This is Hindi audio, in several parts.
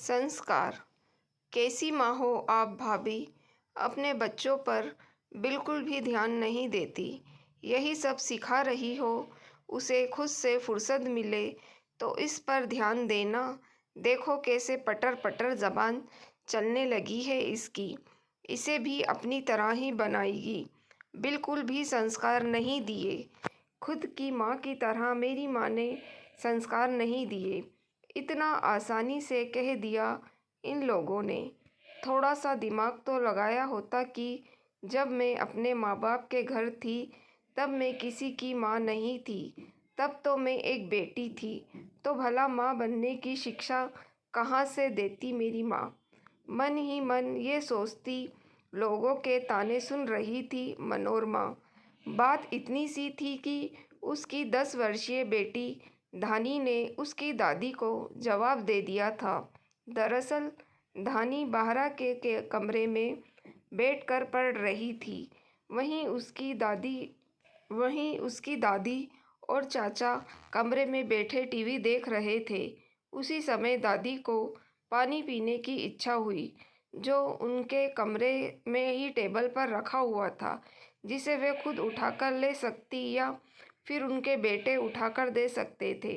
संस्कार। कैसी माँ हो आप भाभी, अपने बच्चों पर बिल्कुल भी ध्यान नहीं देती। यही सब सिखा रही हो। उसे खुद से फुर्सत मिले तो इस पर ध्यान देना। देखो कैसे पटर पटर ज़बान चलने लगी है इसकी। इसे भी अपनी तरह ही बनाएगी। बिल्कुल भी संस्कार नहीं दिए। खुद की माँ की तरह मेरी माँ ने संस्कार नहीं दिए। इतना आसानी से कह दिया इन लोगों ने। थोड़ा सा दिमाग तो लगाया होता कि जब मैं अपने माँ बाप के घर थी तब मैं किसी की माँ नहीं थी, तब तो मैं एक बेटी थी। तो भला माँ बनने की शिक्षा कहाँ से देती मेरी माँ। मन ही मन ये सोचती लोगों के ताने सुन रही थी मनोरमा। बात इतनी सी थी कि उसकी 10 वर्षीय बेटी धानी ने उसकी दादी को जवाब दे दिया था। दरअसल धानी बाहरा के कमरे में बैठकर पढ़ रही थी। वहीं उसकी दादी और चाचा कमरे में बैठे टीवी देख रहे थे। उसी समय दादी को पानी पीने की इच्छा हुई, जो उनके कमरे में ही टेबल पर रखा हुआ था, जिसे वे खुद उठाकर ले सकती या फिर उनके बेटे उठाकर दे सकते थे।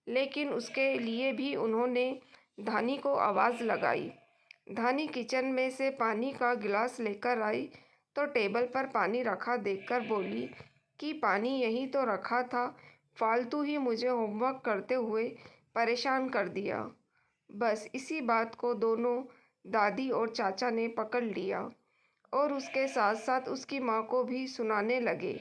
लेकिन उसके लिए भी उन्होंने धानी को आवाज़ लगाई। धानी किचन में से पानी का गिलास लेकर आई तो टेबल पर पानी रखा देखकर बोली कि पानी यहीं तो रखा था, फालतू ही मुझे होमवर्क करते हुए परेशान कर दिया। बस इसी बात को दोनों दादी और चाचा ने पकड़ लिया और उसके साथ साथ उसकी माँ को भी सुनाने लगे।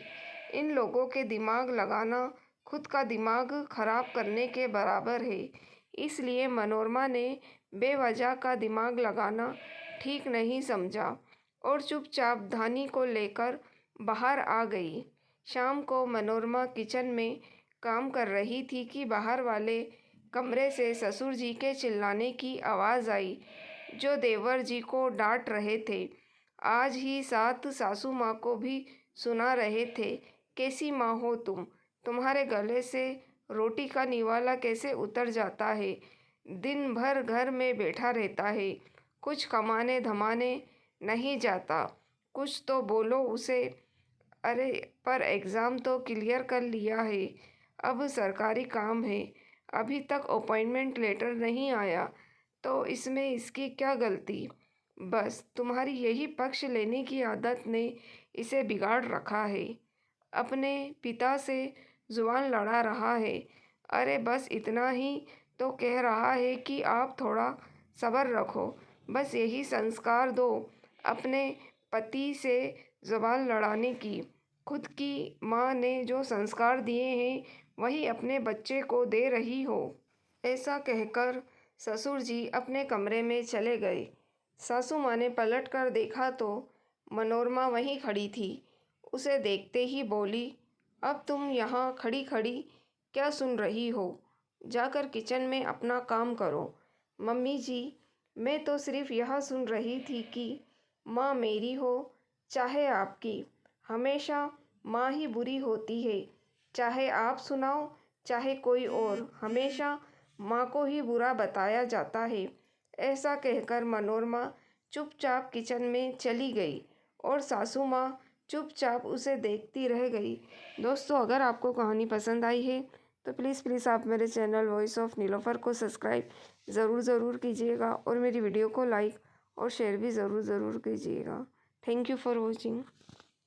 इन लोगों के दिमाग लगाना खुद का दिमाग खराब करने के बराबर है। इसलिए मनोरमा ने बेवजह का दिमाग लगाना ठीक नहीं समझा और चुपचाप धानी को लेकर बाहर आ गई। शाम को मनोरमा किचन में काम कर रही थी कि बाहर वाले कमरे से ससुर जी के चिल्लाने की आवाज़ आई, जो देवर जी को डांट रहे थे। आज ही साथ सासू माँ को भी सुना रहे थे, कैसी माँ हो तुम, तुम्हारे गले से रोटी का निवाला कैसे उतर जाता है, दिन भर घर में बैठा रहता है, कुछ कमाने धमाने नहीं जाता, कुछ तो बोलो उसे। अरे पर एग्ज़ाम तो क्लियर कर लिया है, अब सरकारी काम है, अभी तक अपॉइंटमेंट लेटर नहीं आया, तो इसमें इसकी क्या गलती। बस तुम्हारी यही पक्ष लेने की आदत ने इसे बिगाड़ रखा है। अपने पिता से जुबान लड़ा रहा है। अरे बस इतना ही तो कह रहा है कि आप थोड़ा सब्र रखो, बस यही संस्कार दो अपने पति से जुबान लड़ाने की। खुद की माँ ने जो संस्कार दिए हैं वही अपने बच्चे को दे रही हो। ऐसा कहकर ससुर जी अपने कमरे में चले गए। सासू माँ ने पलट कर देखा तो मनोरमा वहीं खड़ी थी। उसे देखते ही बोली, अब तुम यहाँ खड़ी खड़ी क्या सुन रही हो, जाकर किचन में अपना काम करो। मम्मी जी, मैं तो सिर्फ यह सुन रही थी कि माँ मेरी हो चाहे आपकी, हमेशा माँ ही बुरी होती है। चाहे आप सुनाओ चाहे कोई और, हमेशा माँ को ही बुरा बताया जाता है। ऐसा कहकर मनोरमा चुपचाप किचन में चली गई और सासू माँ चुपचाप उसे देखती रह गई। दोस्तों, अगर आपको कहानी पसंद आई है तो प्लीज़ आप मेरे चैनल वॉइस ऑफ नीलोफर को सब्सक्राइब ज़रूर कीजिएगा और मेरी वीडियो को लाइक और शेयर भी ज़रूर कीजिएगा। Thank you for watching.